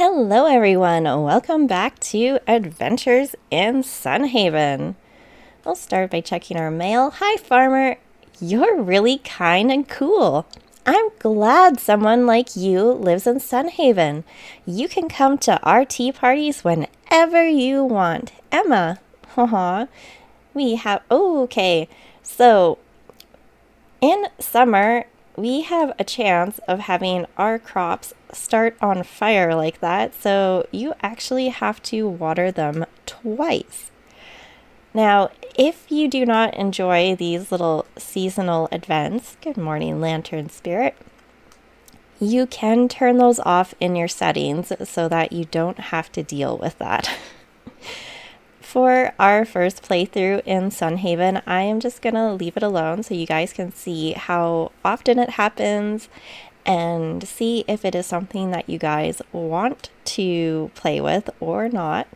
Hello everyone, welcome back to Adventures in Sunhaven. We'll start by checking our mail. Hi farmer, you're really kind and cool. I'm glad someone like you lives in Sunhaven. You can come to our tea parties whenever you want. Emma, haha, okay, so in summer, we have a chance of having our crops start on fire like that, so you actually have to water them twice. Now, if you do not enjoy these little seasonal events, good morning, Lantern Spirit, you can turn those off in your settings so that you don't have to deal with that. For our first playthrough in Sunhaven, I am just going to leave it alone so you guys can see how often it happens and see if it is something that you guys want to play with or not.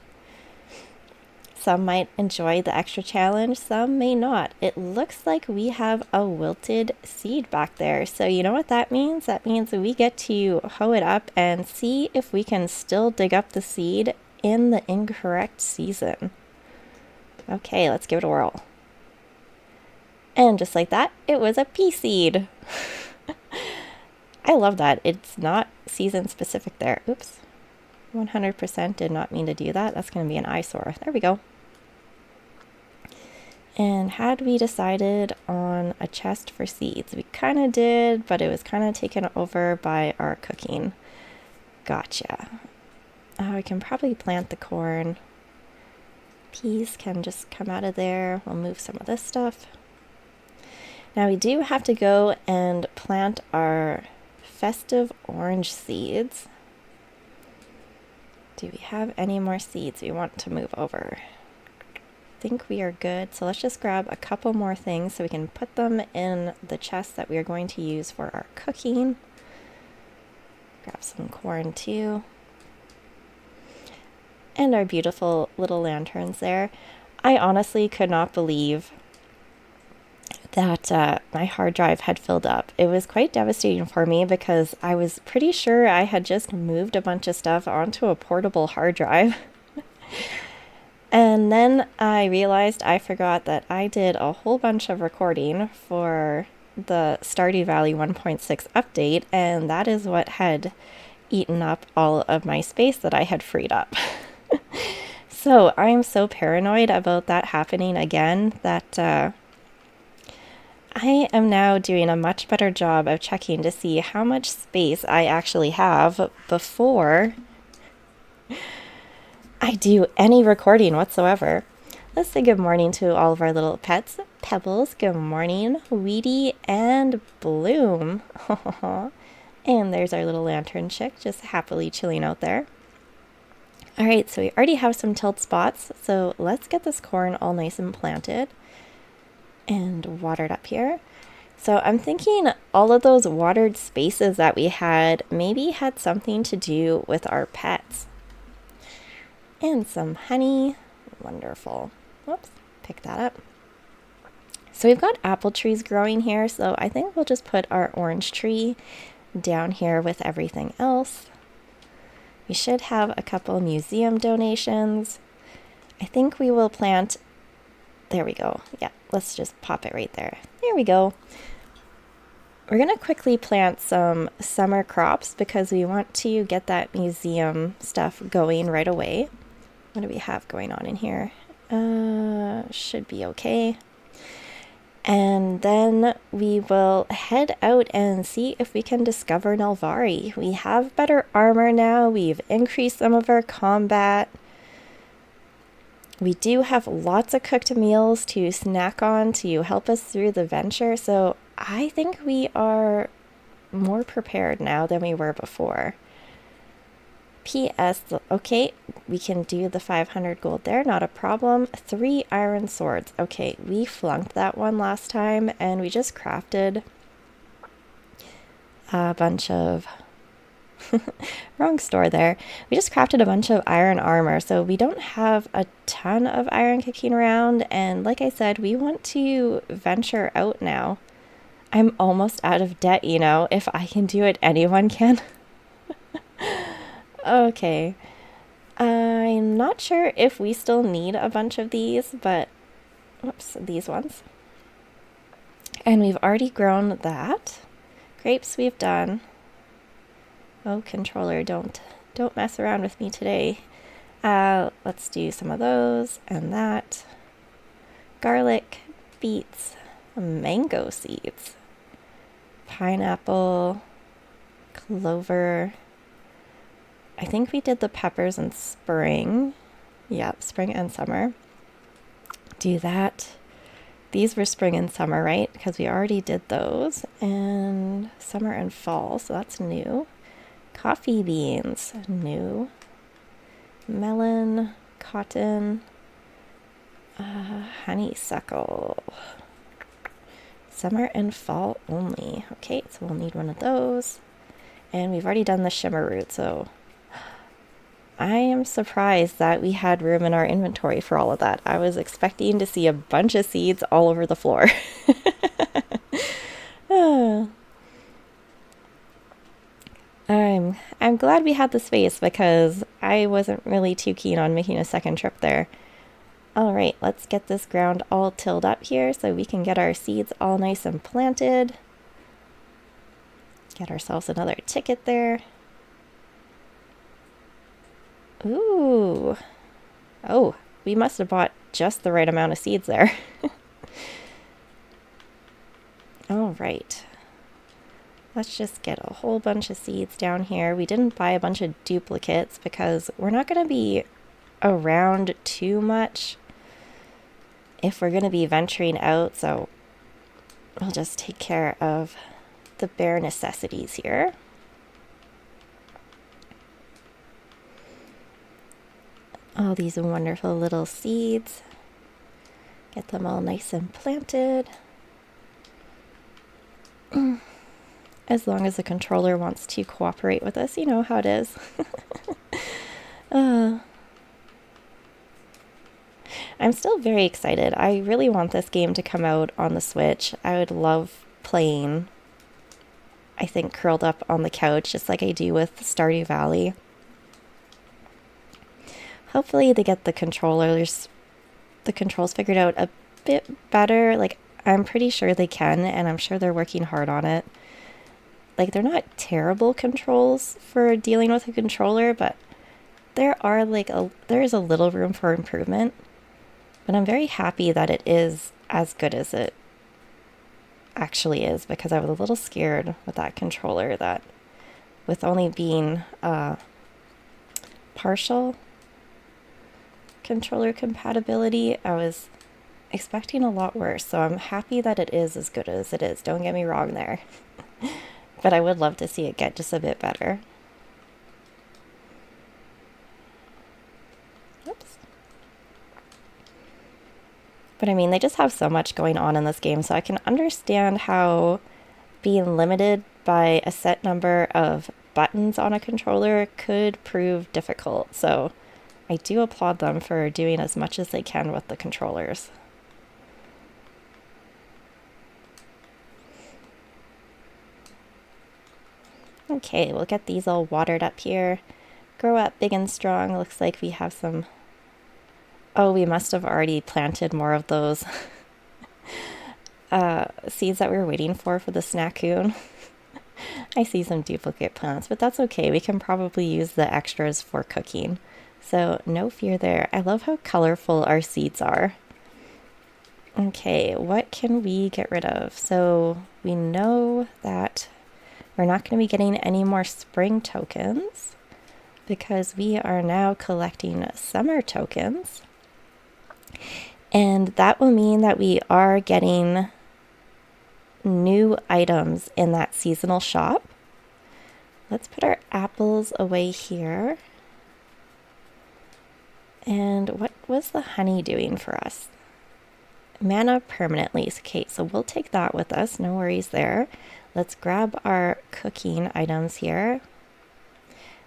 Some might enjoy the extra challenge, some may not. It looks like we have a wilted seed back there. So you know what that means? That means we get to hoe it up and see if we can still dig up the seed in the incorrect season. Okay, let's give it a whirl. And just like that, it was a pea seed. I love that. It's not season specific there. Oops. 100% did not mean to do that. That's going to be an eyesore. There we go. And had we decided on a chest for seeds? We kind of did, but it was kind of taken over by our cooking. Gotcha. We can probably plant the corn. Peas can just come out of there. We'll move some of this stuff. Now we do have to go and plant our festive orange seeds. Do we have any more seeds we want to move over? I think we are good. So let's just grab a couple more things so we can put them in the chest that we are going to use for our cooking. Grab some corn too. And our beautiful little lanterns there. I honestly could not believe that my hard drive had filled up. It was quite devastating for me because I was pretty sure I had just moved a bunch of stuff onto a portable hard drive. And then I realized I forgot that I did a whole bunch of recording for the Stardew Valley 1.6 update, and that is what had eaten up all of my space that I had freed up. So I'm so paranoid about that happening again that I am now doing a much better job of checking to see how much space I actually have before I do any recording whatsoever. Let's say good morning to all of our little pets. Pebbles, good morning. Weedy and Bloom. And there's our little lantern chick just happily chilling out there. All right, so we already have some tilt spots, so let's get this corn all nice and planted and watered up here. So I'm thinking all of those watered spaces that we had maybe had something to do with our pets. And some honey. Wonderful. Whoops, pick that up. So we've got apple trees growing here, so I think we'll just put our orange tree down here with everything else. We should have a couple museum donations. I think we will plant, there we go. Yeah, let's just pop it right there. There we go. We're going to quickly plant some summer crops because we want to get that museum stuff going right away. What do we have going on in here? Should be okay. And then we will head out and see if we can discover Nel'Vari. We have better armor now. We've increased some of our combat. We do have lots of cooked meals to snack on to help us through the venture. So I think we are more prepared now than we were before. P.S. Okay, we can do the 500 gold there, not a problem. 3 iron swords. Okay, we flunked that one last time, and we just crafted a bunch of... wrong store there. We just crafted a bunch of iron armor, so we don't have a ton of iron kicking around, and like I said, we want to venture out now. I'm almost out of debt, you know. If I can do it, anyone can. Okay. I'm not sure if we still need a bunch of these, but whoops, these ones. And we've already grown that. Grapes we've done. Oh, controller, don't mess around with me today. Let's do some of those and that. Garlic, beets, mango seeds, pineapple, clover. I think we did the peppers in spring. Yep, spring and summer. Do that. These were spring and summer, right? Because we already did those. And summer and fall, so that's new. Coffee beans, new. Melon, cotton, honeysuckle. Summer and fall only. Okay, so we'll need one of those. And we've already done the shimmer root, so I am surprised that we had room in our inventory for all of that. I was expecting to see a bunch of seeds all over the floor. I'm glad we had the space because I wasn't really too keen on making a second trip there. All right, let's get this ground all tilled up here so we can get our seeds all nice and planted. Get ourselves another ticket there. Ooh. Oh, we must have bought just the right amount of seeds there. All right. Let's just get a whole bunch of seeds down here. We didn't buy a bunch of duplicates because we're not going to be around too much if we're going to be venturing out, so we'll just take care of the bare necessities here. All these wonderful little seeds. Get them all nice and planted. As long as the controller wants to cooperate with us, you know how it is. I'm still very excited. I really want this game to come out on the Switch. I would love playing, I think, curled up on the couch, just like I do with Stardew Valley. Hopefully they get the controls figured out a bit better. Like, I'm pretty sure they can, and I'm sure they're working hard on it. Like, they're not terrible controls for dealing with a controller, but there is a little room for improvement. But I'm very happy that it is as good as it actually is, because I was a little scared with that controller that with only being partial controller compatibility, I was expecting a lot worse. So I'm happy that it is as good as it is. Don't get me wrong there. But I would love to see it get just a bit better. Oops. But I mean, they just have so much going on in this game, so I can understand how being limited by a set number of buttons on a controller could prove difficult. So I do applaud them for doing as much as they can with the controllers. Okay, we'll get these all watered up here. Grow up big and strong. Looks like we have some... Oh, we must have already planted more of those seeds that we were waiting for the snackoon. I see some duplicate plants, but that's okay. We can probably use the extras for cooking. So no fear there. I love how colorful our seeds are. Okay, what can we get rid of? So we know that we're not going to be getting any more spring tokens because we are now collecting summer tokens. And that will mean that we are getting new items in that seasonal shop. Let's put our apples away here. And what was the honey doing for us? Mana permanently. Okay, so we'll take that with us. No worries there. Let's grab our cooking items here.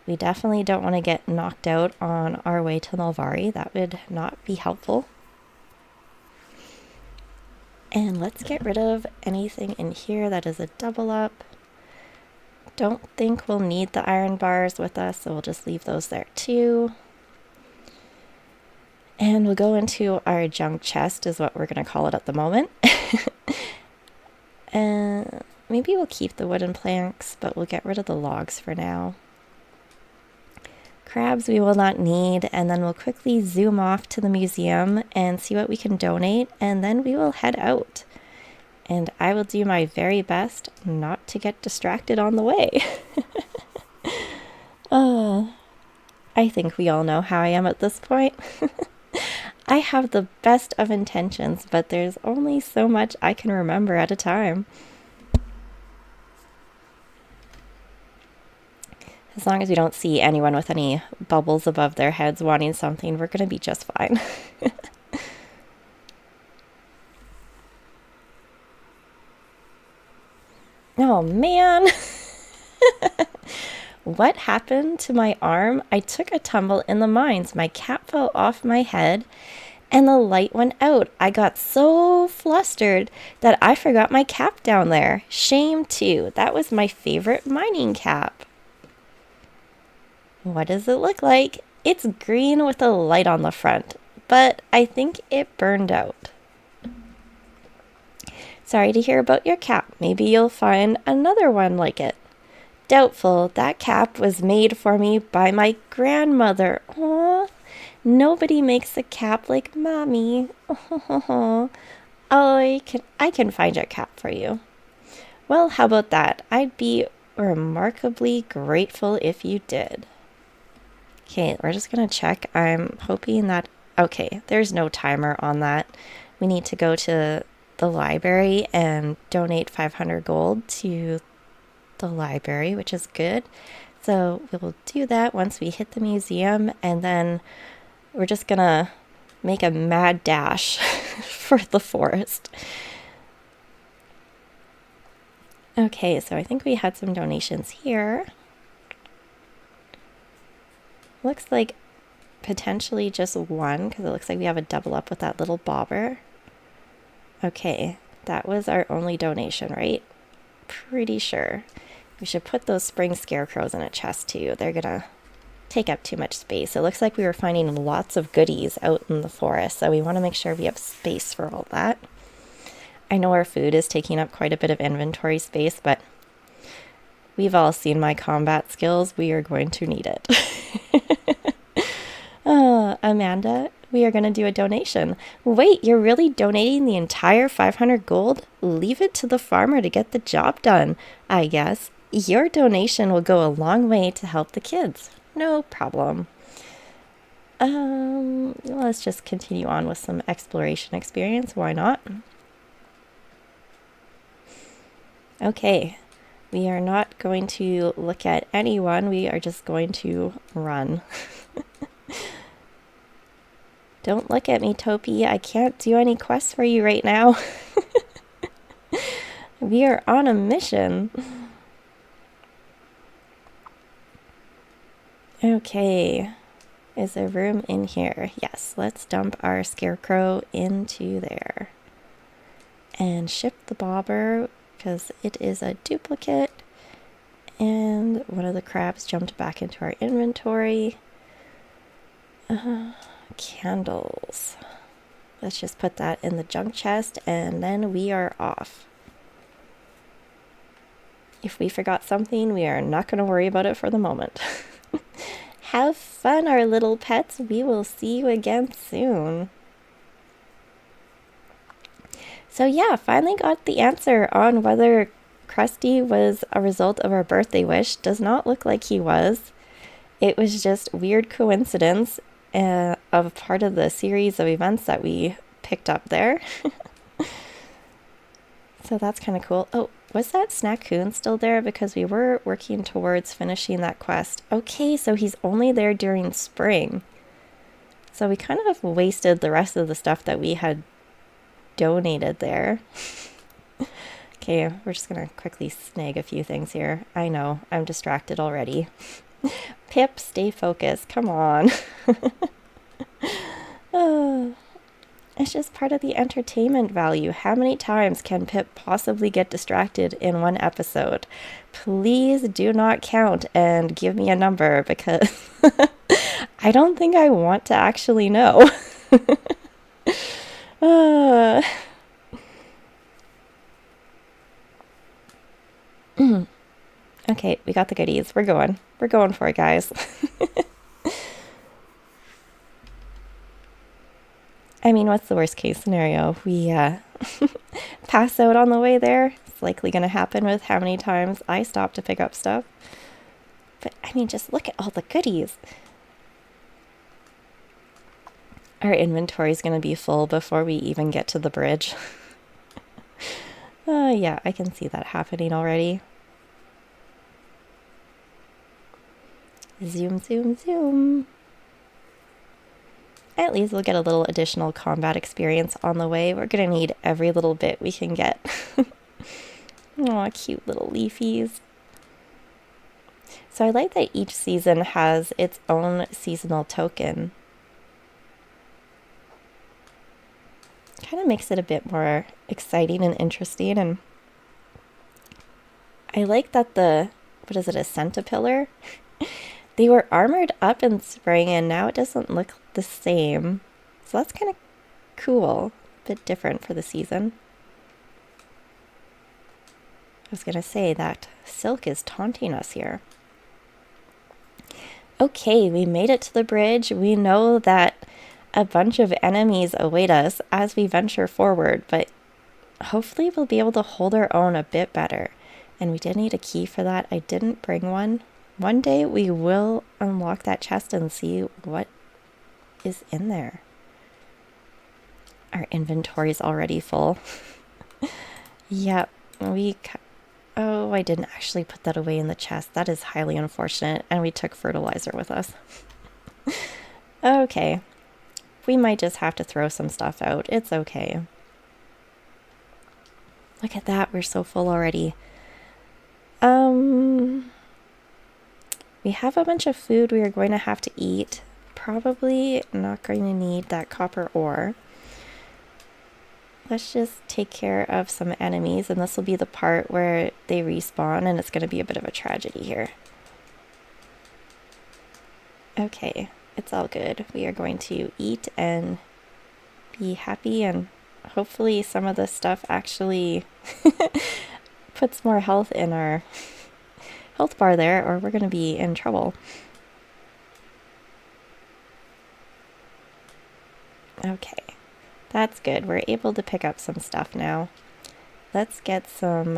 We definitely don't want to get knocked out on our way to Nel'Vari. That would not be helpful. And let's get rid of anything in here that is a double up. Don't think we'll need the iron bars with us, so we'll just leave those there too. And we'll go into our junk chest, is what we're going to call it at the moment. And maybe we'll keep the wooden planks, but we'll get rid of the logs for now. Crabs we will not need, and then we'll quickly zoom off to the museum and see what we can donate, and then we will head out. And I will do my very best not to get distracted on the way. I think we all know how I am at this point. I have the best of intentions, but there's only so much I can remember at a time. As long as we don't see anyone with any bubbles above their heads wanting something, we're going to be just fine. Oh man! What happened to my arm? I took a tumble in the mines. My cap fell off my head and the light went out. I got so flustered that I forgot my cap down there. Shame too. That was my favorite mining cap. What does it look like? It's green with a light on the front, but I think it burned out. Sorry to hear about your cap. Maybe you'll find another one like it. Doubtful. That cap was made for me by my grandmother. Aww. Nobody makes a cap like Mommy. Oh, I can find your cap for you. Well, how about that? I'd be remarkably grateful if you did. Okay, we're just going to check. I'm hoping that... Okay, there's no timer on that. We need to go to the library and donate 500 gold to the library, which is good. So we'll do that once we hit the museum, and then we're just gonna make a mad dash for the forest. Okay, so I think we had some donations here. Looks like potentially just one, because it looks like we have a double up with that little bobber. Okay, that was our only donation, right? Pretty sure. We should put those spring scarecrows in a chest too. They're gonna take up too much space. It looks like we were finding lots of goodies out in the forest, so we want to make sure we have space for all that. I know our food is taking up quite a bit of inventory space, but we've all seen my combat skills. We are going to need it. Amanda, we are going to do a donation. Wait, you're really donating the entire 500 gold? Leave it to the farmer to get the job done, I guess. Your donation will go a long way to help the kids. No problem. Let's just continue on with some exploration experience. Why not? Okay, we are not going to look at anyone. We are just going to run. Don't look at me, Topi. I can't do any quests for you right now. We are on a mission. Okay. Is there room in here? Yes. Let's dump our scarecrow into there. And ship the bobber, because it is a duplicate. And one of the crabs jumped back into our inventory. Candles. Let's just put that in the junk chest, and then we are off. If we forgot something, we are not going to worry about it for the moment. Have fun, our little pets. We will see you again soon. So yeah, finally got the answer on whether Krusty was a result of our birthday wish. Does not look like he was. It was just weird coincidence of part of the series of events that we picked up there. So that's kind of cool. Oh, was that Snackoon still there? Because we were working towards finishing that quest. Okay, so he's only there during spring. So we kind of wasted the rest of the stuff that we had donated there. Okay, we're just gonna quickly snag a few things here. I know, I'm distracted already. Pip, stay focused. Come on. It's just part of the entertainment value. How many times can Pip possibly get distracted in one episode? Please do not count and give me a number because I don't think I want to actually know. uh, okay, we got the goodies. We're going. We're going for it, guys. I mean, what's the worst case scenario? We pass out on the way there. It's likely going to happen with how many times I stop to pick up stuff. But I mean, just look at all the goodies. Our inventory is going to be full before we even get to the bridge. Yeah, I can see that happening already. Zoom, zoom, zoom. At least we'll get a little additional combat experience on the way. We're going to need every little bit we can get. Aw, cute little leafies. So I like that each season has its own seasonal token. Kind of makes it a bit more exciting and interesting. And I like that a centipillar? They were armored up in spring and now it doesn't look the same. So that's kind of cool. A bit different for the season. I was going to say that Silk is taunting us here. Okay, we made it to the bridge. We know that a bunch of enemies await us as we venture forward, but hopefully we'll be able to hold our own a bit better. And we did need a key for that. I didn't bring one. One day we will unlock that chest and see what is in there. Our inventory is already full. Yep, oh, I didn't actually put that away in the chest. That is highly unfortunate. And we took fertilizer with us. Okay. We might just have to throw some stuff out. It's okay. Look at that. We're so full already. We have a bunch of food we are going to have to eat. Probably not going to need that copper ore. Let's just take care of some enemies, and this will be the part where they respawn, and it's going to be a bit of a tragedy here. Okay, it's all good. We are going to eat and be happy, and hopefully some of this stuff actually puts more health in our health bar there, or we're going to be in trouble. Okay, that's good. We're able to pick up some stuff now. Let's get some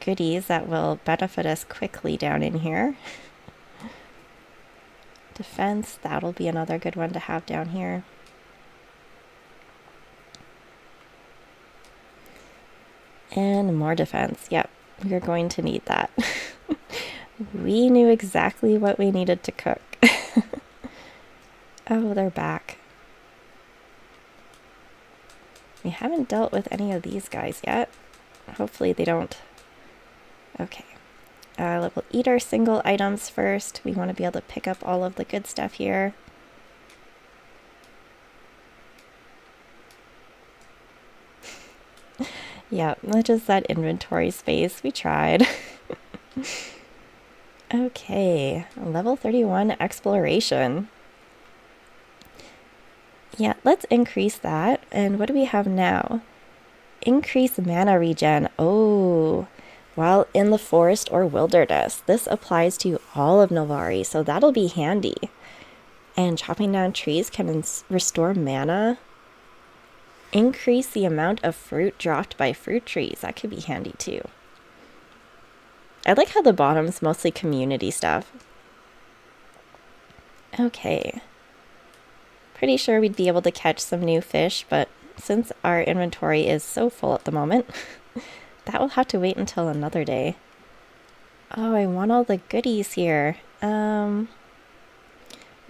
goodies that will benefit us quickly down in here. Defense, that'll be another good one to have down here. And more defense. Yep, we're going to need that. We knew exactly what we needed to cook. Oh, they're back. We haven't dealt with any of these guys yet. Hopefully they don't. Okay. We'll eat our single items first. We want to be able to pick up all of the good stuff here. Yeah, just that inventory space. We tried. Okay, level 31 exploration. Yeah, let's increase that. And what do we have now? Increase mana regen. Oh, while in the forest or wilderness. This applies to all of Nel'Vari, so that'll be handy. And chopping down trees can restore mana. Increase the amount of fruit dropped by fruit trees. That could be handy too. I like how the bottom's mostly community stuff. Okay. Pretty sure we'd be able to catch some new fish, but since our inventory is so full at the moment, that will have to wait until another day. Oh, I want all the goodies here. We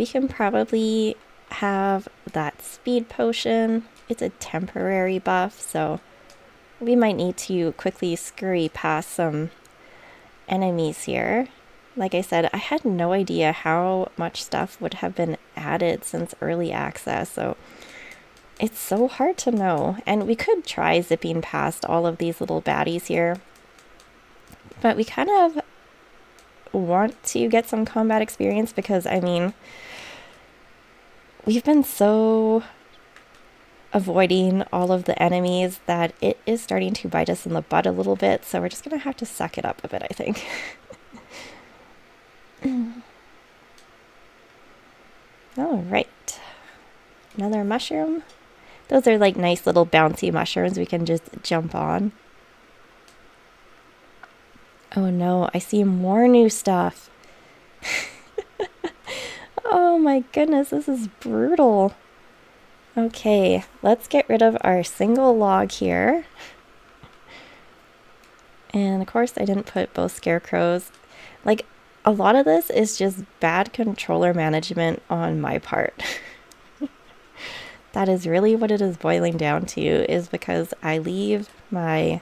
can probably have that speed potion. It's a temporary buff, so we might need to quickly scurry past some enemies here. Like I said, I had no idea how much stuff would have been added since early access, so it's so hard to know. And we could try zipping past all of these little baddies here, but we kind of want to get some combat experience because, I mean, we've been so avoiding all of the enemies that it is starting to bite us in the butt a little bit, so we're just gonna have to suck it up a bit, I think. All right, another mushroom. Those are like nice little bouncy mushrooms we can just jump on. Oh no, I see more new stuff. Oh my goodness, this is brutal. Okay, let's get rid of our single log here. And of course I didn't put both scarecrows. Like, a lot of this is just bad controller management on my part. That is really what it is boiling down to, is because I leave my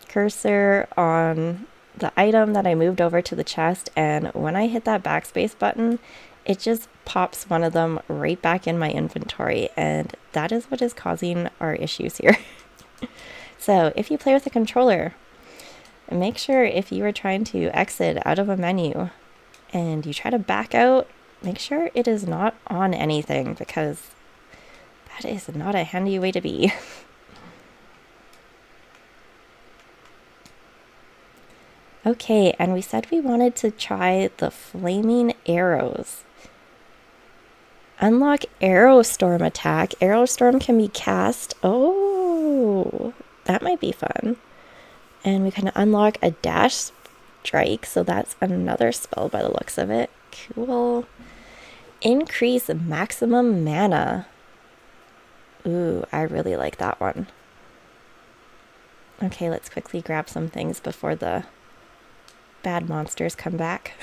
cursor on the item that I moved over to the chest, and when I hit that backspace button, it just pops one of them right back in my inventory, and that is what is causing our issues here. So if you play with a controller, make sure if you are trying to exit out of a menu and you try to back out, make sure it is not on anything, because that is not a handy way to be. Okay, and we said we wanted to try the flaming arrows. Unlock Arrow Storm attack. Arrow Storm can be cast. Oh, that might be fun. And we can unlock a dash strike, so that's another spell by the looks of it. Cool. Increase maximum mana. Ooh, I really like that one. Okay, let's quickly grab some things before the bad monsters come back.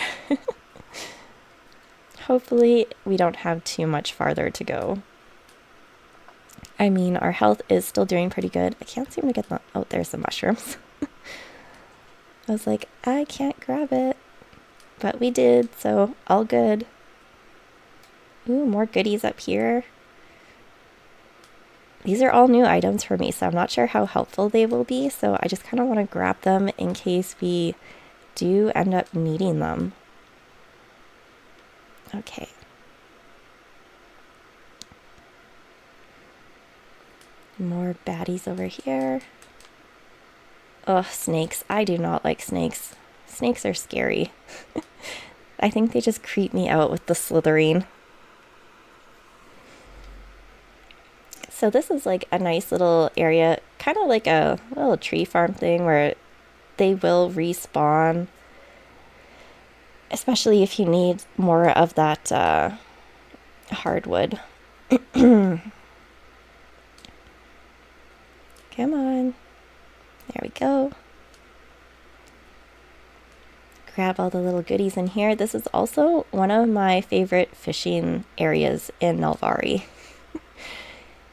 Hopefully we don't have too much farther to go. I mean, our health is still doing pretty good. I can't seem to get the... Oh, there's the mushrooms. I was like, I can't grab it. But we did, so all good. Ooh, more goodies up here. These are all new items for me, so I'm not sure how helpful they will be, so I just kind of want to grab them in case we do end up needing them. Okay. More baddies over here. Ugh, snakes. I do not like snakes. Snakes are scary. I think they just creep me out with the slithering. So this is like a nice little area, kind of like a little tree farm thing where they will respawn, especially if you need more of that hardwood. Come on. There we go. Grab all the little goodies in here. This is also one of my favorite fishing areas in Nel'Vari.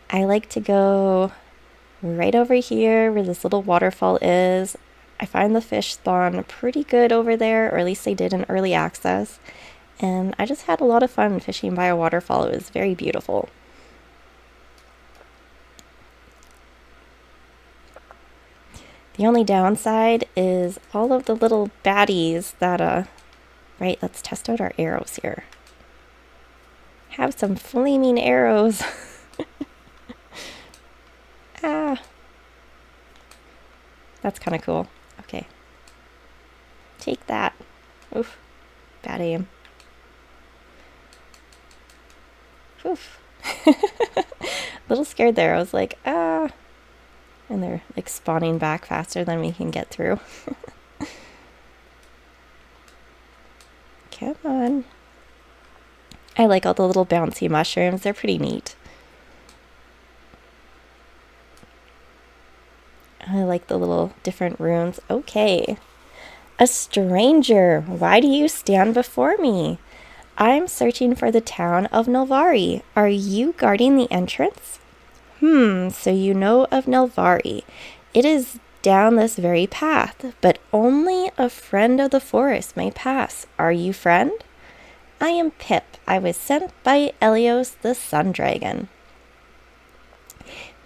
I like to go right over here where this little waterfall is. I find the fish spawn pretty good over there, or at least they did in early access. And I just had a lot of fun fishing by a waterfall. It was very beautiful. The only downside is all of the little baddies that, right, let's test out our arrows here. Have some flaming arrows. Ah. That's kind of cool. Okay. Take that. Oof. Bad aim. Oof. A little scared there. I was like, ah. And they're like spawning back faster than we can get through. Come on. I like all the little bouncy mushrooms. They're pretty neat. I like the little different runes. Okay. A stranger. Why do you stand before me? I'm searching for the town of Nel'Vari. Are you guarding the entrance? So you know of Nel'Vari. It is down this very path, but only a friend of the forest may pass. Are you friend? I am Pip. I was sent by Elios the Sun Dragon.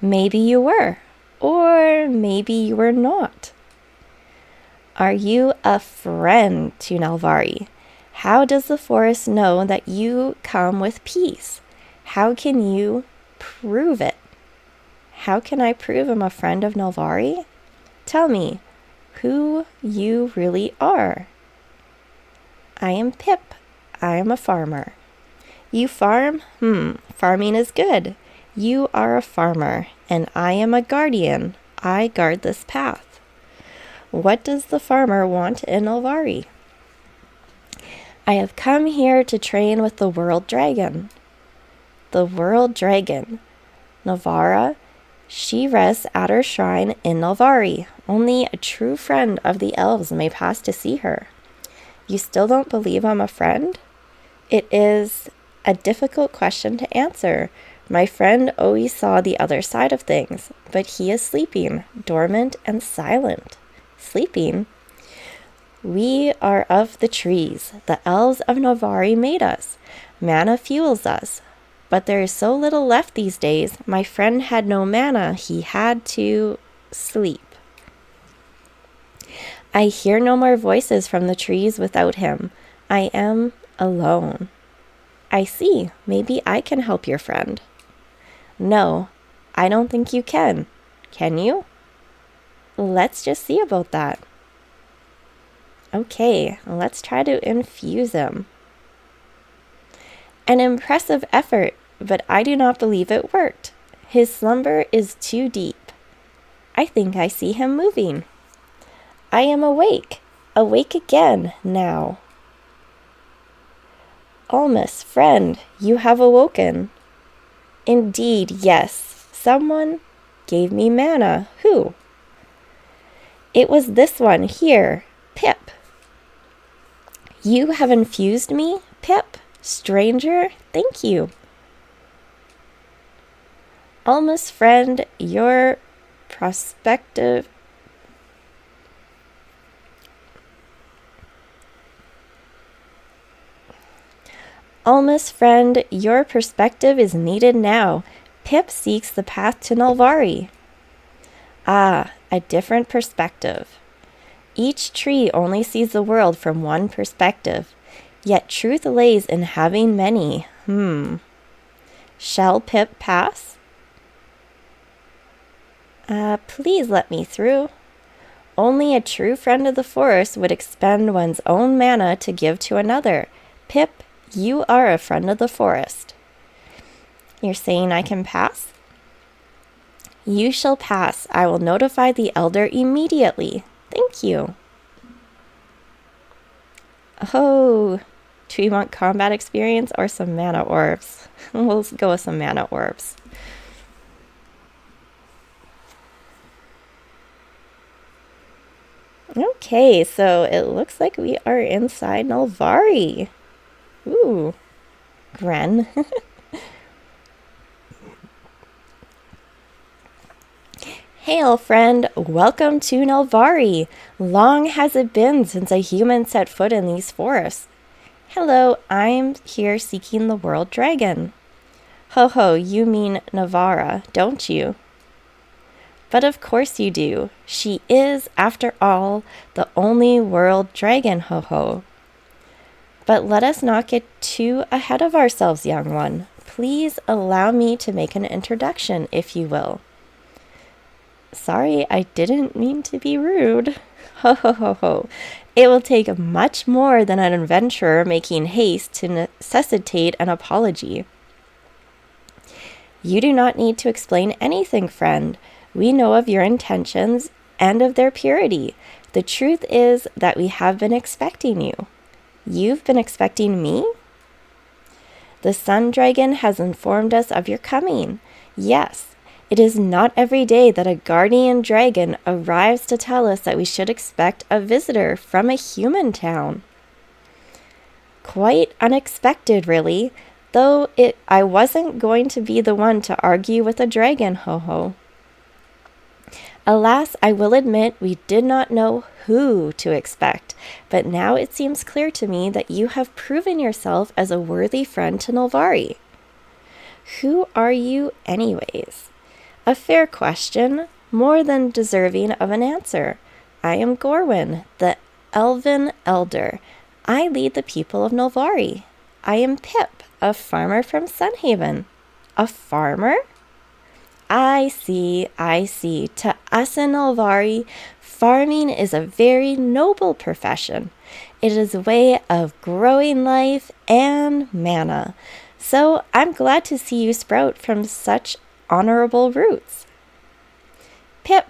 Maybe you were, or maybe you were not. Are you a friend to Nel'Vari? How does the forest know that you come with peace? How can you prove it? How can I prove I'm a friend of Nel'Vari? Tell me who you really are. I am Pip. I am a farmer. You farm? Farming is good. You are a farmer, and I am a guardian. I guard this path. What does the farmer want in Nel'Vari? I have come here to train with the world dragon. The world dragon, Nel'Vari, she rests at her shrine in Nel'Vari. Only a true friend of the elves may pass to see her. You still don't believe I'm a friend? It is a difficult question to answer. My friend always saw the other side of things, but he is sleeping, dormant and silent. Sleeping? We are of the trees. The elves of Nel'Vari made us. Mana fuels us. But there is so little left these days. My friend had no mana. He had to sleep. I hear no more voices from the trees without him. I am alone. I see. Maybe I can help your friend. No, I don't think you can. Can you? Let's just see about that. Okay, let's try to infuse him. An impressive effort, but I do not believe it worked. His slumber is too deep. I think I see him moving. I am awake again now. Almas, friend, you have awoken. Indeed, yes. Someone gave me mana. Who? It was this one here, Pip. You have infused me, Pip? Stranger, thank you. Almas, friend, your perspective is needed now. Pip seeks the path to Nel'Vari. Ah, a different perspective. Each tree only sees the world from one perspective, yet truth lays in having many. Shall Pip pass? Please let me through. Only a true friend of the forest would expend one's own mana to give to another. Pip, you are a friend of the forest. You're saying I can pass? You shall pass. I will notify the elder immediately. Thank you. Oh, do we want combat experience or some mana orbs? We'll go with some mana orbs. Okay, so it looks like we are inside Nel'Vari. Ooh, Gren. Hail, friend. Welcome to Nel'Vari. Long has it been since a human set foot in these forests. Hello, I'm here seeking the world dragon. Ho ho, you mean Nel'Vari, don't you? But of course you do. She is, after all, the only world dragon, ho ho. But let us not get too ahead of ourselves, young one. Please allow me to make an introduction, if you will. Sorry, I didn't mean to be rude. Ho ho ho ho. It will take much more than an adventurer making haste to necessitate an apology. You do not need to explain anything, friend. We know of your intentions and of their purity. The truth is that we have been expecting you. You've been expecting me? The Sun Dragon has informed us of your coming. Yes, it is not every day that a guardian dragon arrives to tell us that we should expect a visitor from a human town. Quite unexpected, really, though I wasn't going to be the one to argue with a dragon, ho ho. Alas, I will admit we did not know who to expect, but now it seems clear to me that you have proven yourself as a worthy friend to Nel'Vari. Who are you, anyways? A fair question, more than deserving of an answer. I am Gorwyn, the Elven Elder. I lead the people of Nel'Vari. I am Pip, a farmer from Sunhaven. A farmer? I see. To us in Nel'Vari, farming is a very noble profession. It is a way of growing life and mana. So I'm glad to see you sprout from such honorable roots. Pip,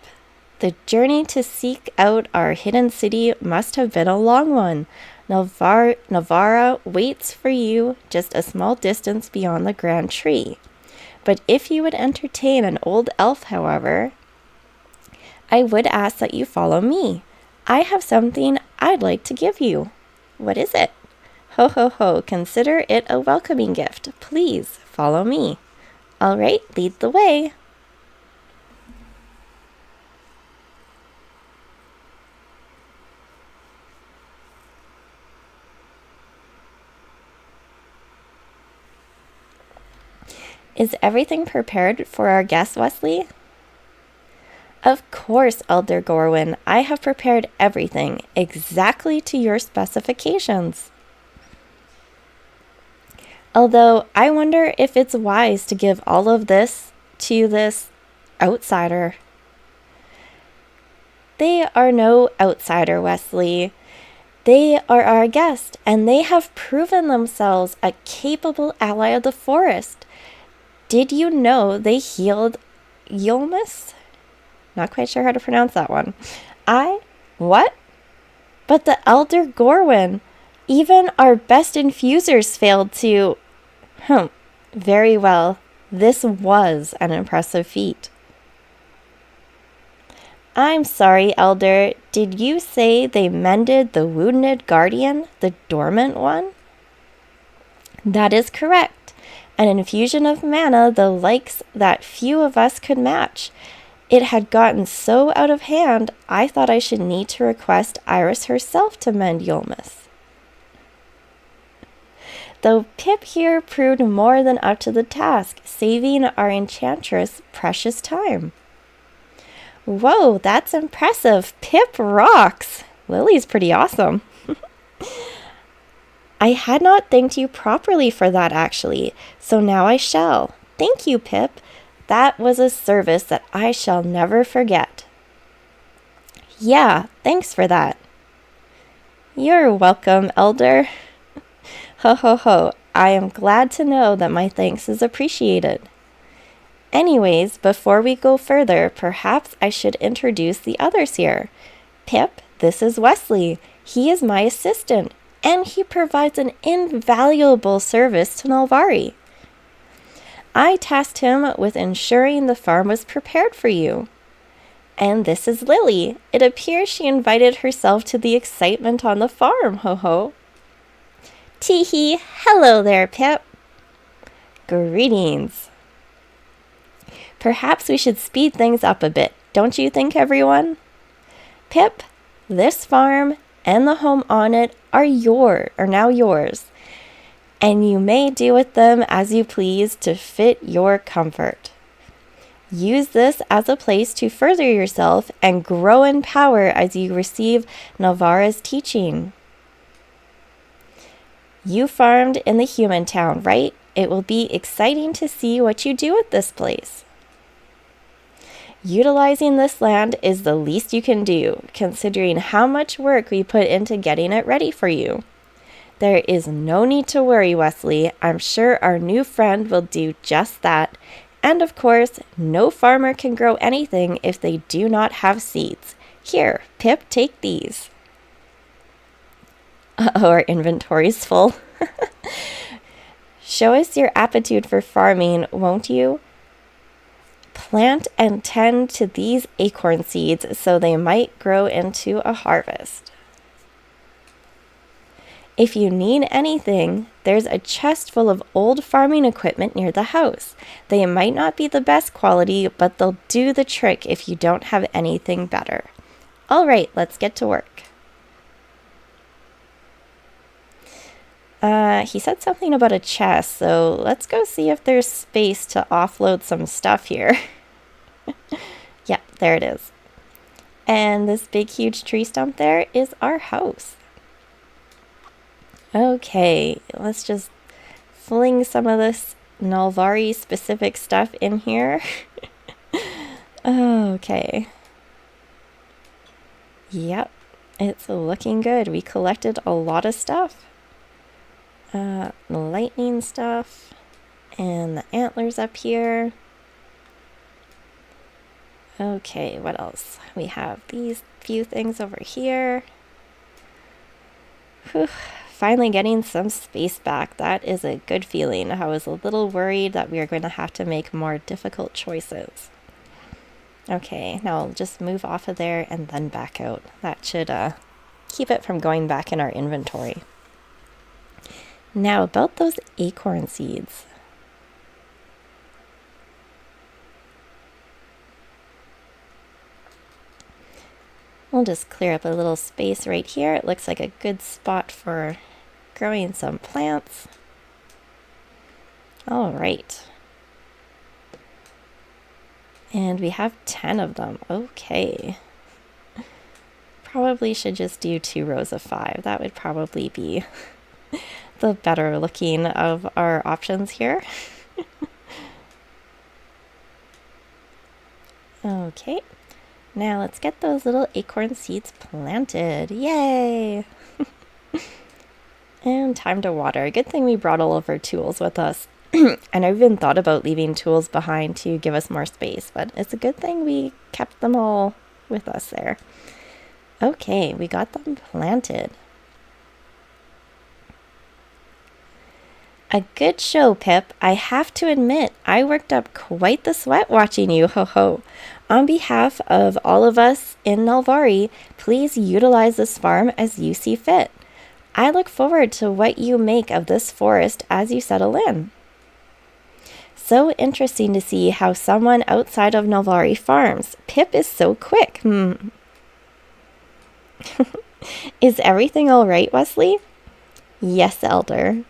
the journey to seek out our hidden city must have been a long one. Nel'Vari waits for you just a small distance beyond the grand tree. But if you would entertain an old elf, however, I would ask that you follow me. I have something I'd like to give you. What is it? Ho, ho, ho, consider it a welcoming gift. Please follow me. All right, lead the way. Is everything prepared for our guest, Wesley? Of course, Elder Gorwyn. I have prepared everything exactly to your specifications. Although I wonder if it's wise to give all of this to this outsider. They are no outsider, Wesley. They are our guest, and they have proven themselves a capable ally of the forest. Did you know they healed Yulmus? Not quite sure how to pronounce that one. What? But the Elder Gorwyn, even our best infusers failed to... Very well. This was an impressive feat. I'm sorry, Elder. Did you say they mended the wounded guardian, the dormant one? That is correct. An infusion of mana the likes that few of us could match. It had gotten so out of hand, I thought I should need to request Iris herself to mend Yulmus. Though Pip here proved more than up to the task, saving our enchantress precious time. Whoa, that's impressive. Pip rocks. Lily's pretty awesome. I had not thanked you properly for that, actually, so now I shall. Thank you, Pip. That was a service that I shall never forget. Yeah, thanks for that. You're welcome, Elder. Ho, ho, ho. I am glad to know that my thanks is appreciated. Anyways, before we go further, perhaps I should introduce the others here. Pip, this is Wesley. He is my assistant, and he provides an invaluable service to Nel'Vari. I tasked him with ensuring the farm was prepared for you. And this is Lily. It appears she invited herself to the excitement on the farm, ho-ho. Tee-hee, hello there, Pip. Greetings. Perhaps we should speed things up a bit, don't you think, everyone? Pip, this farm and the home on it are now yours, and you may do with them as you please to fit your comfort. Use this as a place to further yourself and grow in power as you receive Nel'Vari's teaching. You farmed in the human town, right? It will be exciting to see what you do with this place. Utilizing this land is the least you can do, considering how much work we put into getting it ready for you. There is no need to worry, Wesley. I'm sure our new friend will do just that. And of course, no farmer can grow anything if they do not have seeds. Here, Pip, take these. Our inventory's full. Show us your aptitude for farming, won't you? Plant and tend to these acorn seeds so they might grow into a harvest. If you need anything, there's a chest full of old farming equipment near the house. They might not be the best quality, but they'll do the trick if you don't have anything better. All right, let's get to work. He said something about a chest, so let's go see if there's space to offload some stuff here. Yeah, there it is. And this big, huge tree stump there is our house. Okay, let's just fling some of this Nel'Vari specific stuff in here. Okay. Yep, it's looking good. We collected a lot of stuff. Lightning stuff and the antlers up here. Okay, what else? We have these few things over here. Whew, finally getting some space back. That is a good feeling. I was a little worried that we were going to have to make more difficult choices. Okay, now I'll just move off of there and then back out. That should keep it from going back in our inventory. Now about those acorn seeds. We'll just clear up a little space right here. It looks like a good spot for growing some plants. All right. And we have 10 of them. Okay. Probably should just do 2 rows of 5. That would probably be the better looking of our options here. Okay. Now let's get those little acorn seeds planted. Yay! And time to water. Good thing we brought all of our tools with us. And I even thought about leaving tools behind to give us more space, but it's a good thing we kept them all with us there. Okay, we got them planted. A good show, Pip. I have to admit, I worked up quite the sweat watching you, ho-ho. On behalf of all of us in Nel'Vari, please utilize this farm as you see fit. I look forward to what you make of this forest as you settle in. So interesting to see how someone outside of Nel'Vari farms. Pip is so quick. Is everything all right, Wesley? Yes, Elder.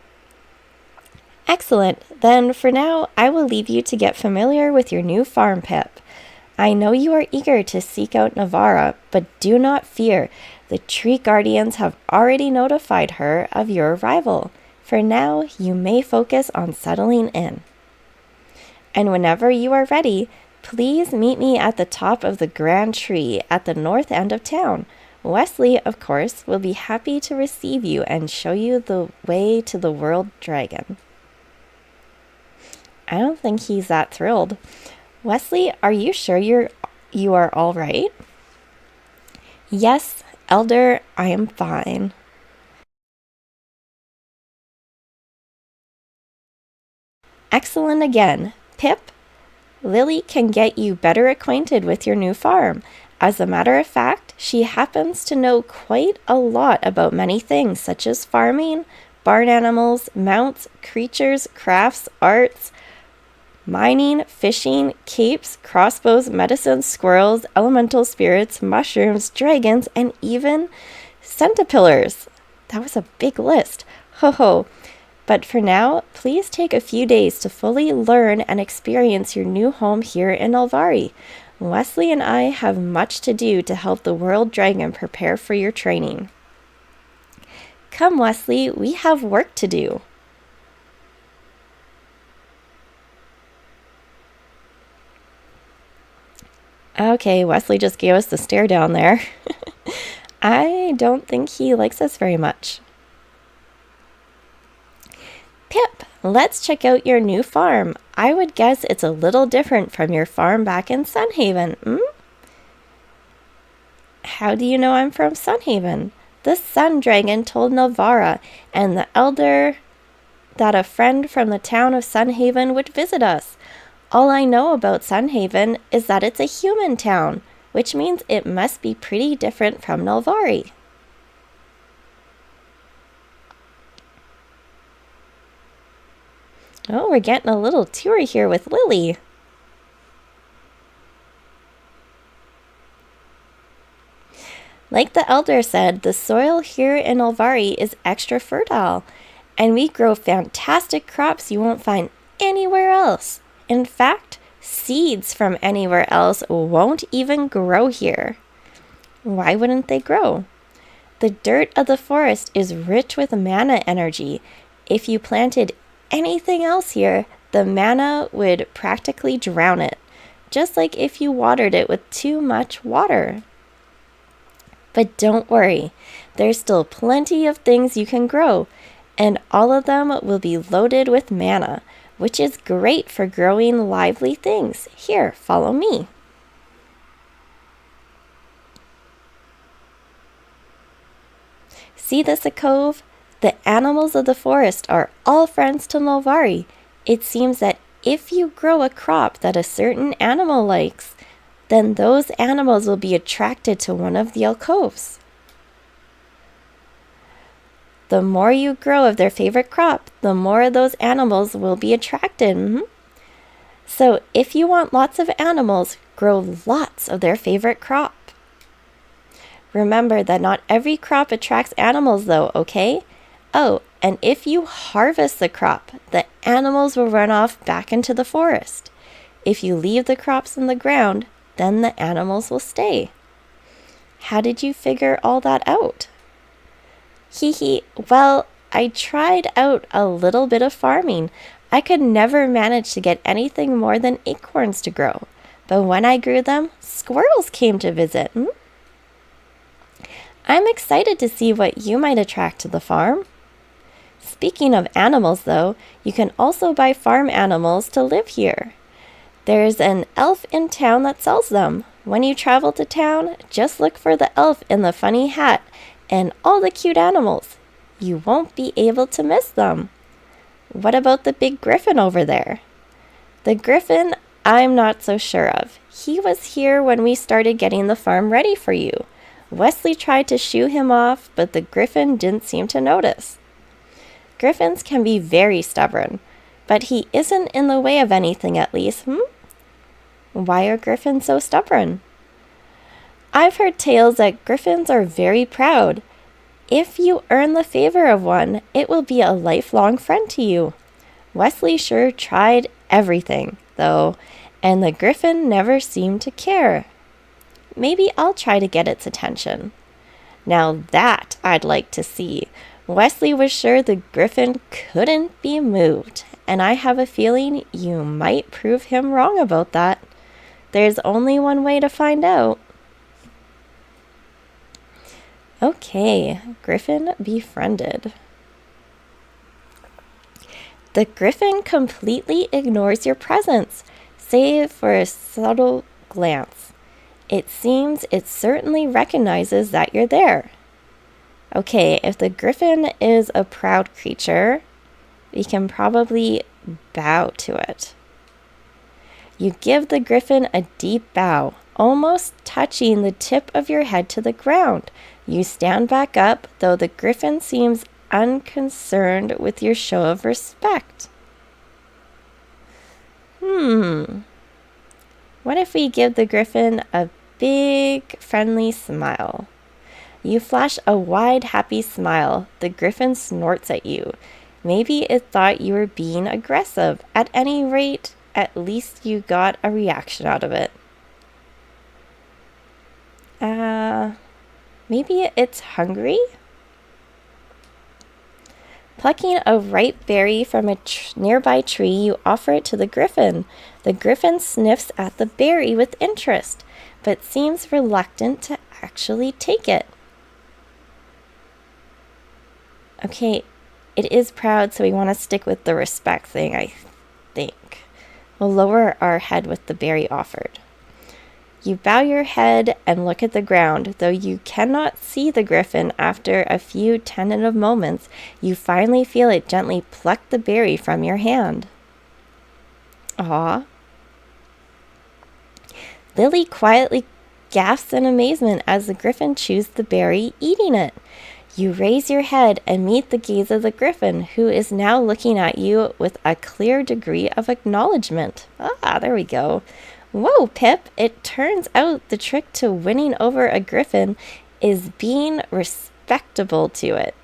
Excellent. Then for now, I will leave you to get familiar with your new farm, Pip. I know you are eager to seek out Navara, but do not fear. The tree guardians have already notified her of your arrival. For now, you may focus on settling in. And whenever you are ready, please meet me at the top of the grand tree at the north end of town. Wesley, of course, will be happy to receive you and show you the way to the world dragon. I don't think he's that thrilled. Wesley, are you sure you are all right? Yes, Elder, I am fine. Excellent again. Pip, Lily can get you better acquainted with your new farm. As a matter of fact, she happens to know quite a lot about many things such as farming, barn animals, mounts, creatures, crafts, arts, mining, fishing, capes, crossbows, medicines, squirrels, elemental spirits, mushrooms, dragons, and even centipillars. That was a big list. Ho ho. But for now, please take a few days to fully learn and experience your new home here in Nel'Vari. Wesley and I have much to do to help the world dragon prepare for your training. Come, Wesley, we have work to do. Okay, Wesley just gave us the stare down there. I don't think he likes us very much. Pip, let's check out your new farm. I would guess it's a little different from your farm back in Sunhaven, How do you know I'm from Sunhaven? The Sun Dragon told Nel'Vari and the Elder that a friend from the town of Sunhaven would visit us. All I know about Sunhaven is that it's a human town, which means it must be pretty different from Nel'Vari. Oh, we're getting a little tour here with Lily. Like the elder said, the soil here in Nel'Vari is extra fertile, and we grow fantastic crops you won't find anywhere else. In fact, seeds from anywhere else won't even grow here. Why wouldn't they grow? The dirt of the forest is rich with mana energy. If you planted anything else here, the mana would practically drown it, just like if you watered it with too much water. But don't worry, there's still plenty of things you can grow, and all of them will be loaded with mana, which is great for growing lively things. Here, follow me. See this cove? The animals of the forest are all friends to Nel'Vari. It seems that if you grow a crop that a certain animal likes, then those animals will be attracted to one of the alcoves. The more you grow of their favorite crop, the more those animals will be attracted. So if you want lots of animals, grow lots of their favorite crop. Remember that not every crop attracts animals though, okay? Oh, and if you harvest the crop, the animals will run off back into the forest. If you leave the crops in the ground, then the animals will stay. How did you figure all that out? Well, I tried out a little bit of farming. I could never manage to get anything more than acorns to grow. But when I grew them, squirrels came to visit. I'm excited to see what you might attract to the farm. Speaking of animals, though, you can also buy farm animals to live here. There's an elf in town that sells them. When you travel to town, just look for the elf in the funny hat and all the cute animals. You won't be able to miss them. What about the big griffin over there? The griffin, I'm not so sure of. He was here when we started getting the farm ready for you. Wesley tried to shoo him off, but the griffin didn't seem to notice. Griffins can be very stubborn, but he isn't in the way of anything at least, Why are griffins so stubborn? I've heard tales that griffins are very proud. If you earn the favor of one, it will be a lifelong friend to you. Wesley sure tried everything, though, and the griffin never seemed to care. Maybe I'll try to get its attention. Now that I'd like to see. Wesley was sure the griffin couldn't be moved, and I have a feeling you might prove him wrong about that. There's only one way to find out. Okay, griffin befriended. The griffin completely ignores your presence, save for a subtle glance. It seems it certainly recognizes that you're there. Okay, if the griffin is a proud creature, we can probably bow to it. You give the griffin a deep bow, almost touching the tip of your head to the ground. You stand back up, though the griffin seems unconcerned with your show of respect. What if we give the griffin a big, friendly smile? You flash a wide, happy smile. The griffin snorts at you. Maybe it thought you were being aggressive. At any rate, at least you got a reaction out of it. Maybe it's hungry? Plucking a ripe berry from a nearby tree, you offer it to the griffin. The griffin sniffs at the berry with interest, but seems reluctant to actually take it. Okay, it is proud, so we want to stick with the respect thing, I think. We'll lower our head with the berry offered. You bow your head and look at the ground. Though you cannot see the griffin after a few tentative moments, you finally feel it gently pluck the berry from your hand. Aw. Lily quietly gasps in amazement as the griffin chews the berry, eating it. You raise your head and meet the gaze of the griffin, who is now looking at you with a clear degree of acknowledgement. Ah, there we go. Whoa, Pip, it turns out the trick to winning over a griffin is being respectable to it.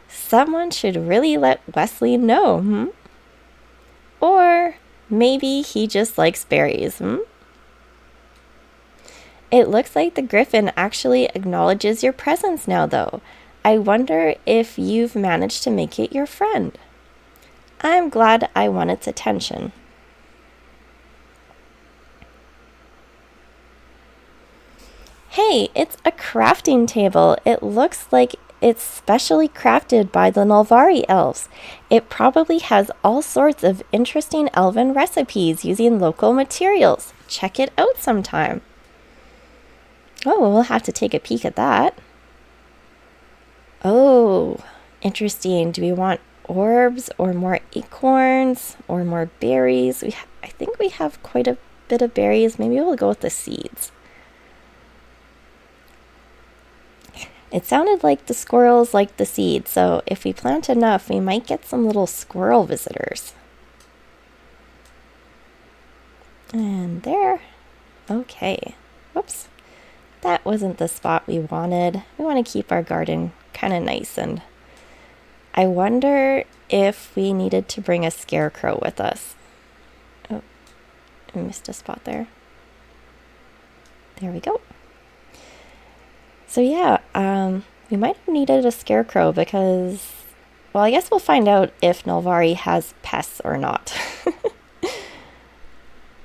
Someone should really let Wesley know, Or maybe he just likes berries, It looks like the griffin actually acknowledges your presence now, though. I wonder if you've managed to make it your friend. I'm glad I won its attention. Hey, it's a crafting table. It looks like it's specially crafted by the Nel'Vari elves. It probably has all sorts of interesting elven recipes using local materials. Check it out sometime. Oh, well, we'll have to take a peek at that. Oh, interesting. Do we want orbs or more acorns or more berries? I think we have quite a bit of berries. Maybe we'll go with the seeds. It sounded like the squirrels liked the seeds, so if we plant enough, we might get some little squirrel visitors. And there. Okay. Whoops. That wasn't the spot we wanted. We want to keep our garden kind of nice, and I wonder if we needed to bring a scarecrow with us. Oh, I missed a spot there. There we go. So yeah, we might have needed a scarecrow because, well, I guess we'll find out if Nel'Vari has pests or not.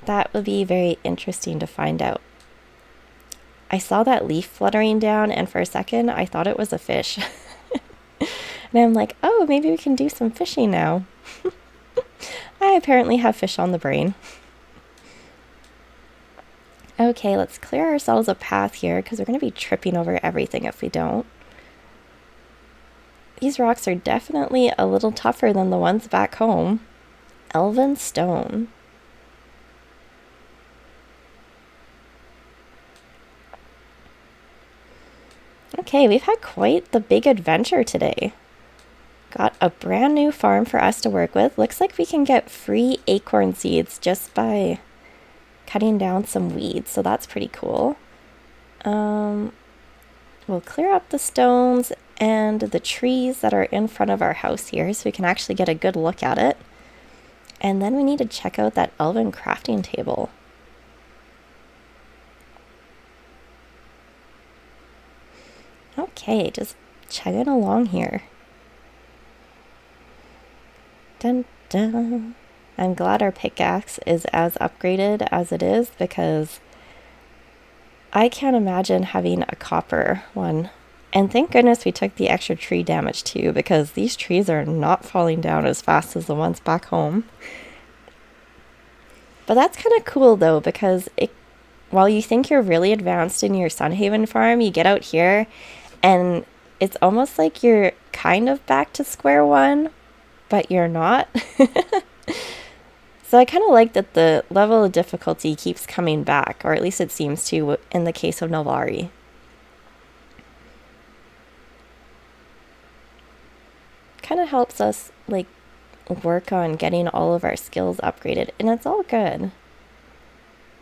That would be very interesting to find out. I saw that leaf fluttering down, and for a second, I thought it was a fish. And I'm like, oh, maybe we can do some fishing now. I apparently have fish on the brain. Okay, let's clear ourselves a path here because we're going to be tripping over everything if we don't. These rocks are definitely a little tougher than the ones back home. Elven stone. Okay, we've had quite the big adventure today. Got a brand new farm for us to work with. Looks like we can get free acorn seeds just by cutting down some weeds, so that's pretty cool. We'll clear up the stones and the trees that are in front of our house here so we can actually get a good look at it. And then we need to check out that elven crafting table. Okay, just chugging along here. Dun dun. I'm glad our pickaxe is as upgraded as it is because I can't imagine having a copper one. And thank goodness we took the extra tree damage too, because these trees are not falling down as fast as the ones back home. But that's kind of cool though, because while you think you're really advanced in your Sunhaven farm, you get out here and it's almost like you're kind of back to square one, but you're not. So I kind of like that the level of difficulty keeps coming back, or at least it seems to in the case of Nel'Vari. Kind of helps us like work on getting all of our skills upgraded, and it's all good.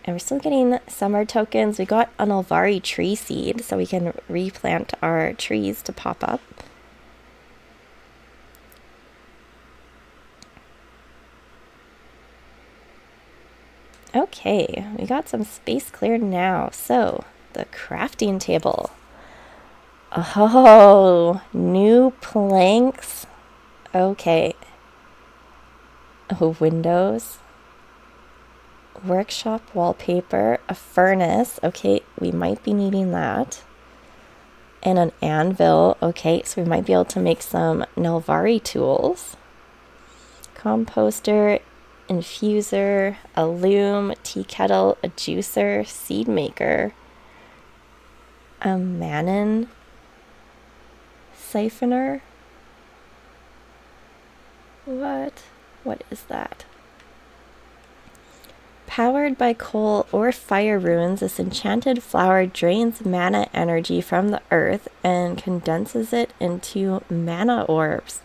And we're still getting summer tokens. We got an Nel'Vari tree seed, so we can replant our trees to pop up. Okay, we got some space cleared now. So, the crafting table. Oh, new planks. Okay. Oh, windows. Workshop wallpaper. A furnace. Okay, we might be needing that. And an anvil. Okay, so we might be able to make some Nel'Vari tools. Composter. Infuser, a loom, tea kettle, a juicer, seed maker, a Manon siphoner. What is that? Powered by coal or fire runes, this enchanted flower drains mana energy from the earth and condenses it into mana orbs.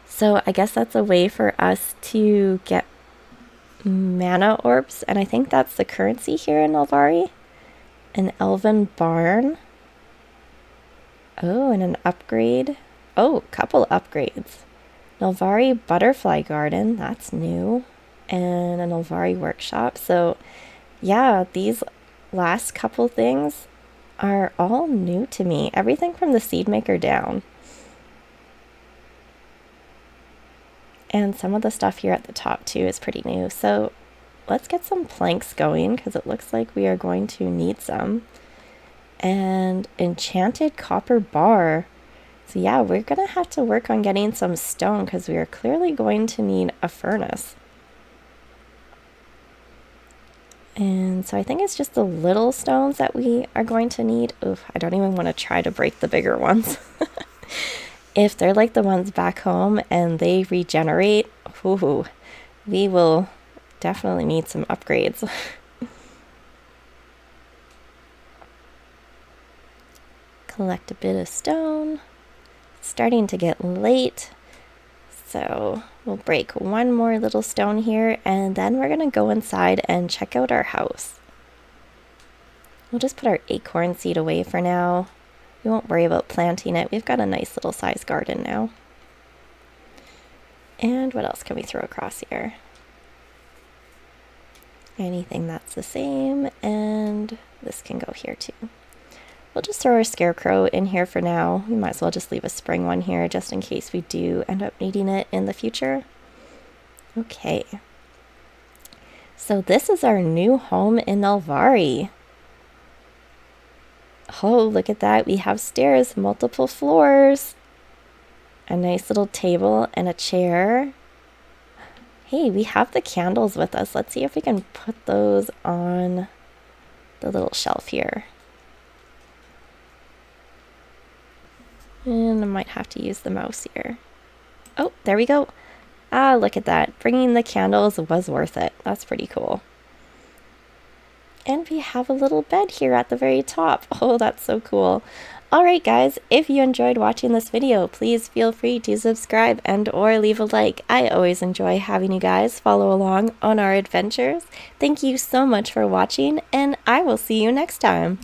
So I guess that's a way for us to get mana orbs, and I think that's the currency here in Nel'Vari. An elven barn. Oh, and an upgrade. Oh, couple upgrades. Nel'Vari butterfly garden, that's new. And a Nel'Vari workshop. So yeah, these last couple things are all new to me. Everything from the seed maker down. And some of the stuff here at the top too is pretty new. So let's get some planks going because it looks like we are going to need some. And enchanted copper bar. So yeah, we're gonna have to work on getting some stone because we are clearly going to need a furnace. And so I think it's just the little stones that we are going to need. Oof, I don't even want to try to break the bigger ones. If they're like the ones back home and they regenerate, ooh, we will definitely need some upgrades. Collect a bit of stone. It's starting to get late. So we'll break one more little stone here and then we're going to go inside and check out our house. We'll just put our acorn seed away for now. We won't worry about planting it. We've got a nice little size garden now. And what else can we throw across here? Anything that's the same, and this can go here too. We'll just throw our scarecrow in here for now. We might as well just leave a spring one here just in case we do end up needing it in the future. Okay. So this is our new home in Nel'Vari. Oh, look at that. We have stairs, multiple floors. A nice little table and a chair. Hey, we have the candles with us. Let's see if we can put those on the little shelf here. And I might have to use the mouse here. Oh, there we go. Ah, look at that. Bringing the candles was worth it. That's pretty cool. And we have a little bed here at the very top. Oh, that's so cool. Alright guys, if you enjoyed watching this video, please feel free to subscribe and or leave a like. I always enjoy having you guys follow along on our adventures. Thank you so much for watching, and I will see you next time.